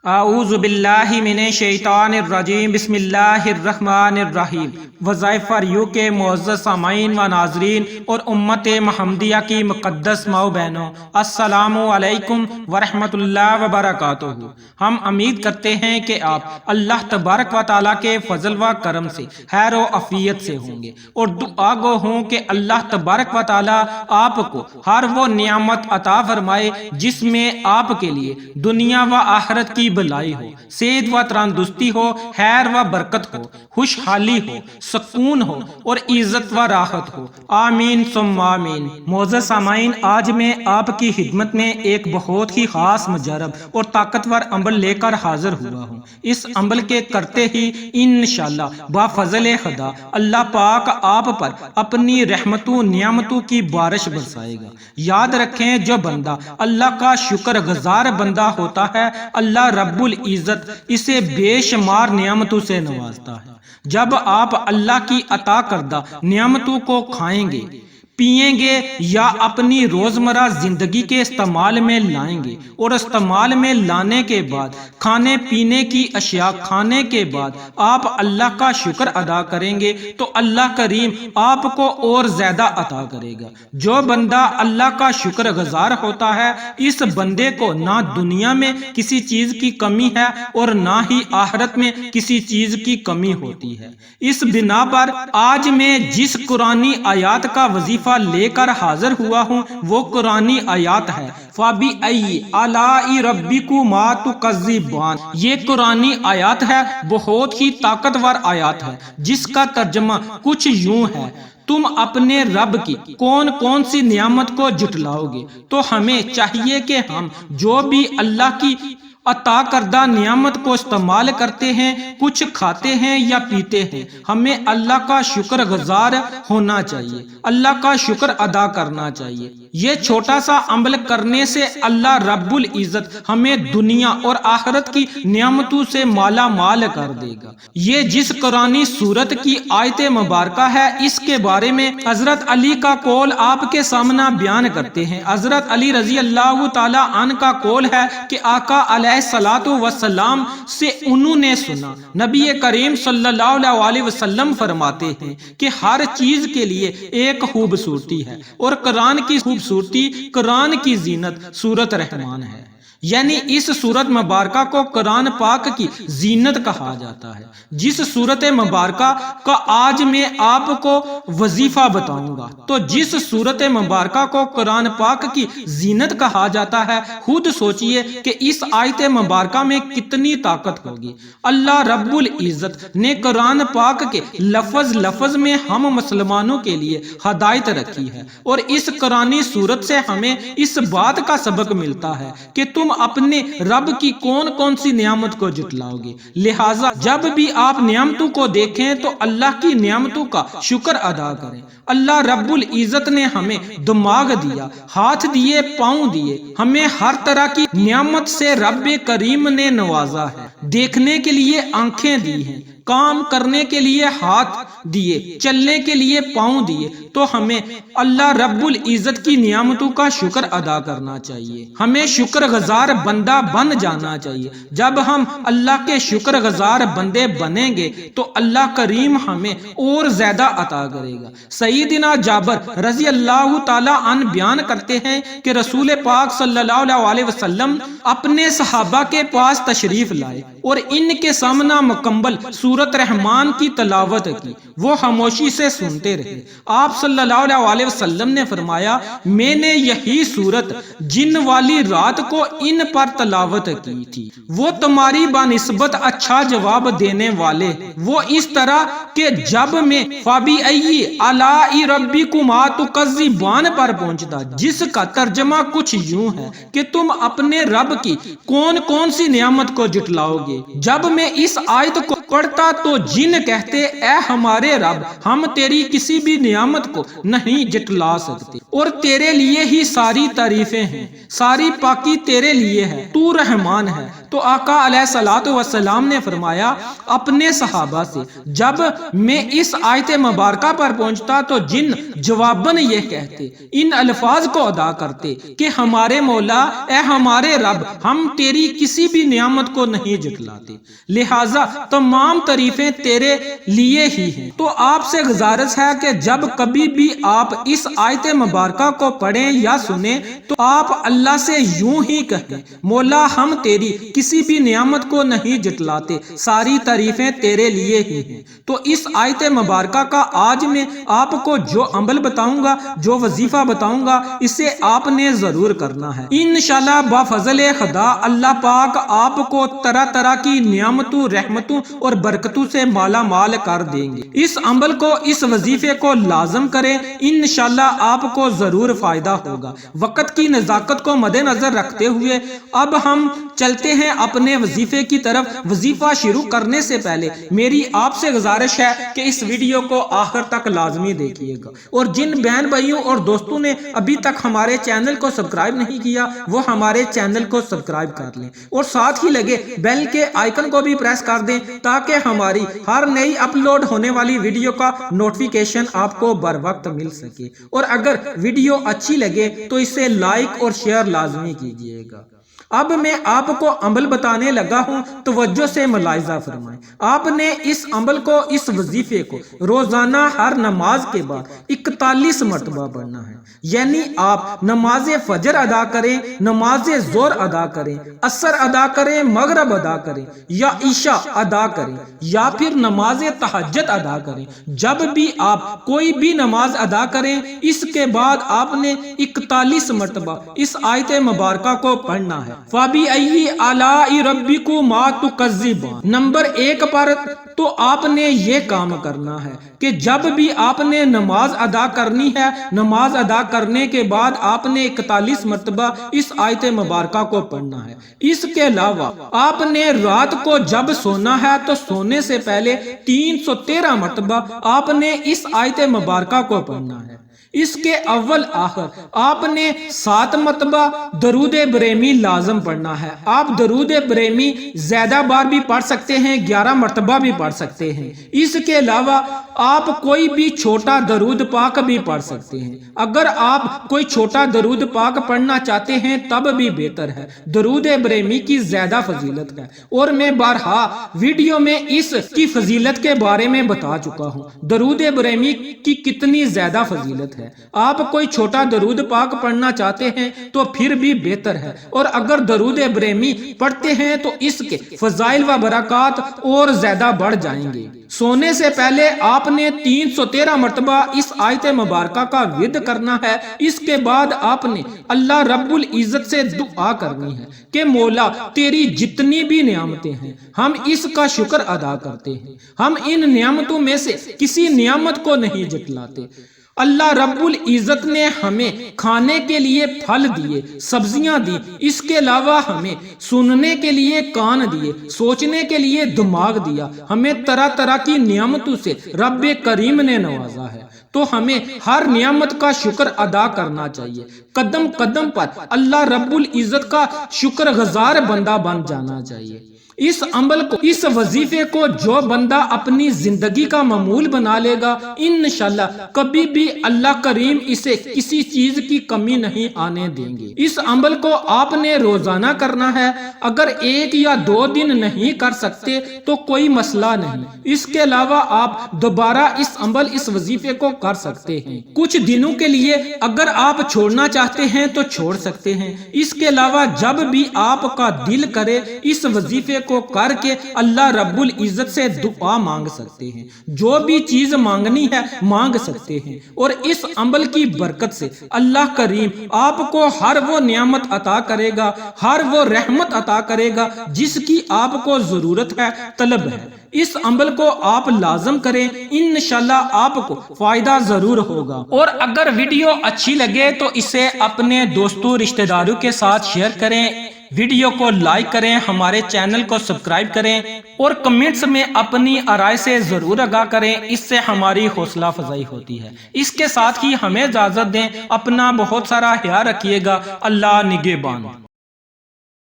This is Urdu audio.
اعوذ باللہ من الشیطان الرجیم بسم اللہ الرحمن الرحیم۔ وظائف فار یو کے معزز سامعین و ناظرین اور امت محمدیہ کی مقدس ماؤ بہنوں، السلام علیکم ورحمۃ اللہ وبرکاتہ۔ ہم امید کرتے ہیں کہ آپ اللہ تبارک و تعالیٰ کے فضل و کرم سے خیر و عافیت سے ہوں گے، اور دعا گو ہوں کہ اللہ تبارک و تعالیٰ آپ کو ہر وہ نعمت عطا فرمائے جس میں آپ کے لیے دنیا و آخرت کی بھلائی ہو، صحت و تندرستی ہو، خیر و برکت ہو، خوشحالی ہو، سکون ہو اور عزت و راحت ہو، آمین ثم آمین۔ معزز سامعین، آج میں آپ کی خدمت میں ایک بہت ہی خاص مجرب اور طاقتور عمل لے کر حاضر ہوا ہوں۔ اس عمل کے کرتے ہی انشاءاللہ با فضل خدا اللہ پاک آپ پر اپنی رحمتوں نعمتوں کی بارش برسائے گا۔ یاد رکھیں، جو بندہ اللہ کا شکر گزار بندہ ہوتا ہے، اللہ رب العزت اسے بے شمار نعمتوں سے نوازتا ہے۔ جب آپ اللہ کی عطا کردہ نعمتوں کو کھائیں گے، پیئیں گے یا اپنی روزمرہ زندگی کے استعمال میں لائیں گے، اور استعمال میں لانے کے بعد کھانے پینے کی اشیاء کھانے کے بعد آپ اللہ کا شکر ادا کریں گے تو اللہ کریم آپ کو اور زیادہ عطا کرے گا۔ جو بندہ اللہ کا شکر گزار ہوتا ہے، اس بندے کو نہ دنیا میں کسی چیز کی کمی ہے اور نہ ہی آخرت میں کسی چیز کی کمی ہوتی ہے۔ اس بنا پر آج میں جس قرآنی آیات کا وظیفہ لے کر حاضر ہوا ہوں وہ قرآنی آیات ہے فَبِأَيِّ آلَاءِ رَبِّكُمَا تُكَذِّبَانِ۔ یہ قرآنی آیات ہے، بہت ہی طاقتور آیات ہے، جس کا ترجمہ کچھ یوں ہے: تم اپنے رب کی کون کون سی نعمت کو جھٹلاؤ گے؟ تو ہمیں چاہیے کہ ہم جو بھی اللہ کی عطا کردہ نعمت کو استعمال کرتے ہیں، کچھ کھاتے ہیں یا پیتے ہیں، ہمیں اللہ کا شکر گزار ہونا چاہیے، اللہ کا شکر ادا کرنا چاہیے۔ یہ چھوٹا سا عمل کرنے سے اللہ رب العزت ہمیں دنیا اور آخرت کی نعمتوں سے مالا مال کر دے گا۔ یہ جس قرآنی سورت کی آیت مبارکہ ہے، اس کے بارے میں حضرت علی کا قول آپ کے سامنے بیان کرتے ہیں۔ حضرت علی رضی اللہ تعالی عنہ کا قول ہے کہ آقا علیہ الصلوۃ والسلام سے انہوں نے سنا، نبی کریم صلی اللہ علیہ وسلم فرماتے ہیں کہ ہر چیز کے لیے ایک خوبصورتی ہے، اور قرآن کی خوبصورتی، قرآن کی زینت سورۃ رحمان ہے۔ یعنی اس سورت مبارکہ کو قرآن پاک کی زینت کہا جاتا ہے۔ جس سورت مبارکہ کا آج میں آپ کو وظیفہ بتاؤں گا، تو جس سورت مبارکہ کو قرآن پاک کی زینت کہا جاتا ہے، خود سوچئے کہ اس آیت مبارکہ میں کتنی طاقت ہوگی۔ اللہ رب العزت نے قرآن پاک کے لفظ لفظ میں ہم مسلمانوں کے لیے ہدایت رکھی ہے، اور اس قرآنی سورت سے ہمیں اس بات کا سبق ملتا ہے کہ تم اپنے رب کی کون کون سی نعمت کو جھٹلاؤ گے۔ لہٰذا جب بھی آپ نعمتوں کو دیکھیں تو اللہ کی نعمتوں کا شکر ادا کریں۔ اللہ رب العزت نے ہمیں دماغ دیا، ہاتھ دیے، پاؤں دیے، ہمیں ہر طرح کی نعمت سے رب کریم نے نوازا ہے۔ دیکھنے کے لیے آنکھیں دی ہیں، کام کرنے کے لیے ہاتھ دیے، چلنے کے لیے پاؤں دیے، تو ہمیں اللہ رب العزت کی نعمتوں کا شکر ادا کرنا چاہیے۔ ہمیں شکر گزار بندہ بن جانا چاہیے۔ جب ہم اللہ کے شکر گزار بندے بنیں گے تو اللہ کریم ہمیں اور زیادہ عطا کرے گا۔ سیدنا جابر رضی اللہ تعالی عنہ بیان کرتے ہیں کہ رسول پاک صلی اللہ علیہ وسلم اپنے صحابہ کے پاس تشریف لائے اور ان کے سامنے مکمل سورت رحمان کی تلاوت کی۔ وہ خاموشی سے سنتے رہے۔ آپ صلی اللہ علیہ وسلم نے فرمایا، میں نے یہی سورت جن والی رات کو ان پر تلاوت کی تھی، وہ تمہاری بنسبت اچھا جواب دینے والے، وہ اس طرح کہ جب میں فَبِأَيِّ آلَاءِ رَبِّكُمَا تُكَذِّبَانِ پر پہنچتا، جس کا ترجمہ کچھ یوں ہے کہ تم اپنے رب کی کون کون سی نعمت کو جھٹلاؤ گے۔ جب میں اس آیت کو پڑھتا تو جن کہتے، اے ہمارے رب، ہم تیری کسی بھی نعمت کو نہیں جھٹلا سکتے، اور تیرے لیے ہی ساری تعریفیں ہیں، ساری پاکی تیرے لیے ہے، تو رحمان ہے، تو آقا علیہ الصلوۃ والسلام نے فرمایا اپنے صحابہ سے، جب میں اس آیت مبارکہ پر پہنچتا تو جن جواباً یہ کہتے، ان الفاظ کو ادا کرتے کہ ہمارے مولا، اے ہمارے رب، ہم تیری کسی بھی نعمت کو نہیں جھٹلاتے، لہٰذا تمام تعریفیں تیرے لیے ہی ہیں۔ تو آپ سے گزارش ہے کہ جب کبھی بھی آپ اس آیت مبارکہ کو پڑھیں یا سنیں تو آپ اللہ سے یوں ہی کہیں، مولا ہم تیری کسی بھی نعمت کو نہیں جھٹلاتے، ساری تعریفیں تیرے لیے ہی ہیں۔ تو اس آیت مبارکہ کا آج میں آپ کو جو عمل بتاؤں گا، جو وظیفہ بتاؤں گا، اسے آپ نے ضرور کرنا ہے۔ انشاءاللہ بفضل خدا اللہ پاک آپ کو طرح طرح کی نعمتوں، رحمتوں اور برکتوں سے مالا مال کر دیں گے۔ اس عمل کو، اس وظیفے کو لازم کریں، انشاءاللہ آپ کو ضرور فائدہ ہوگا۔ وقت کی نزاکت کو مد نظر رکھتے ہوئے اب ہم چلتے ہیں اپنے وظیفے کی طرف۔ وظیفہ شروع کرنے سے پہلے میری آپ سے گزارش ہے کہ اس ویڈیو کو آخر تک لازمی دیکھیے گا، اور جن بہن بھائیوں اور دوستوں نے ابھی تک ہمارے چینل کو سبسکرائب نہیں کیا وہ ہمارے چینل کو سبسکرائب کر لیں، اور ساتھ ہی لگے بیل کے آئیکن کو بھی پریس کر دیں تاکہ ہماری ہر نئی اپلوڈ ہونے والی ویڈیو کا نوٹیفیکیشن آپ کو بر وقت مل سکے۔ اور اگر ویڈیو اچھی لگے تو اسے لائک اور شیئر لازمی کیجیے گا۔ اب میں آپ کو عمل بتانے لگا ہوں، توجہ سے ملاحظہ فرمائیں۔ آپ نے اس عمل کو، اس وظیفے کو روزانہ ہر نماز کے بعد 41 مرتبہ پڑھنا ہے۔ یعنی آپ نماز فجر ادا کریں، نماز ظہر ادا کریں، عصر ادا کریں، مغرب ادا کریں، یا عشاء ادا کریں، یا پھر نماز تہجد ادا کریں، جب بھی آپ کوئی بھی نماز ادا کریں، اس کے بعد آپ نے 41 مرتبہ اس آیت مبارکہ کو پڑھنا ہے۔ فَبِأَيِّ آلَاءِ رَبِّكُمَا تُكَذِّبَانِ۔ نمبر 1 پر تو آپ نے یہ کام کرنا ہے کہ جب بھی آپ نے نماز ادا کرنی ہے، نماز ادا کرنے کے بعد آپ نے 41 مرتبہ اس آیت مبارکہ کو پڑھنا ہے۔ اس کے علاوہ آپ نے رات کو جب سونا ہے تو سونے سے پہلے 313 مرتبہ آپ نے اس آیت مبارکہ کو پڑھنا ہے۔ اس کے اول آخر آپ نے 7 مرتبہ درود ابراہیمی لازم پڑھنا ہے۔ آپ درود ابراہیمی زیادہ بار بھی پڑھ سکتے ہیں، 11 مرتبہ بھی پڑھ سکتے ہیں۔ اس کے علاوہ آپ کوئی بھی چھوٹا درود پاک بھی پڑھ سکتے ہیں۔ اگر آپ کوئی چھوٹا درود پاک پڑھنا چاہتے ہیں تب بھی بہتر ہے، درود ابراہیمی کی زیادہ فضیلت ہے، اور میں بارہا ویڈیو میں اس کی فضیلت کے بارے میں بتا چکا ہوں، درود ابراہیمی کی کتنی زیادہ فضیلت ہے۔ آپ کوئی چھوٹا درود پاک پڑھنا چاہتے ہیں تو پھر بھی بہتر ہے، اور اگر درود ابراہیمی پڑھتے ہیں تو اس کے فضائل و برکات اور زیادہ بڑھ جائیں گے۔ سونے سے پہلے آپ نے 313 مرتبہ اس آیت مبارکہ کا ورد کرنا ہے۔ اس کے بعد آپ نے اللہ رب العزت سے دعا کرنی ہے کہ مولا تیری جتنی بھی نعمتیں ہیں ہم اس کا شکر ادا کرتے ہیں، ہم ان نعمتوں میں سے کسی نعمت کو نہیں جھٹلاتے۔ اللہ رب العزت نے ہمیں کھانے کے لیے پھل دیے، سبزیاں دی، اس کے علاوہ ہمیں سننے کے لیے کان دیے، سوچنے کے لیے دماغ دیا، ہمیں طرح طرح کی نعمتوں سے رب کریم نے نوازا ہے، تو ہمیں ہر نعمت کا شکر ادا کرنا چاہیے۔ قدم قدم پر اللہ رب العزت کا شکر گزار بندہ بن جانا چاہیے۔ اس عمل کو، اس وظیفے کو جو بندہ اپنی زندگی کا معمول بنا لے گا، انشاءاللہ کبھی بھی اللہ کریم اسے کسی چیز کی کمی نہیں آنے دیں گے۔ اس عمل کو آپ نے روزانہ کرنا ہے۔ اگر 1 یا 2 دن نہیں کر سکتے تو کوئی مسئلہ نہیں، اس کے علاوہ آپ دوبارہ اس عمل، اس وظیفے کو کر سکتے ہیں۔ کچھ دنوں کے لیے اگر آپ چھوڑنا چاہتے ہیں تو چھوڑ سکتے ہیں۔ اس کے علاوہ جب بھی آپ کا دل کرے اس وظیفے کو کر کے اللہ رب العزت سے دعا مانگ سکتے ہیں، جو بھی چیز مانگنی ہے مانگ سکتے ہیں، اور اس عمل کی برکت سے اللہ کریم آپ کو ہر وہ نعمت عطا کرے گا، ہر وہ رحمت عطا کرے گا جس کی آپ کو ضرورت ہے، طلب ہے۔ اس عمل کو آپ لازم کریں، انشاءاللہ آپ کو فائدہ ضرور ہوگا۔ اور اگر ویڈیو اچھی لگے تو اسے اپنے دوستوں، رشتہ داروں کے ساتھ شیئر کریں، ویڈیو کو لائک کریں، ہمارے چینل کو سبسکرائب کریں، اور کمنٹس میں اپنی رائے سے ضرور آگاہ کریں، اس سے ہماری حوصلہ افزائی ہوتی ہے۔ اس کے ساتھ ہی ہمیں اجازت دیں، اپنا بہت سارا خیال رکھیے گا۔ اللہ نگہبان۔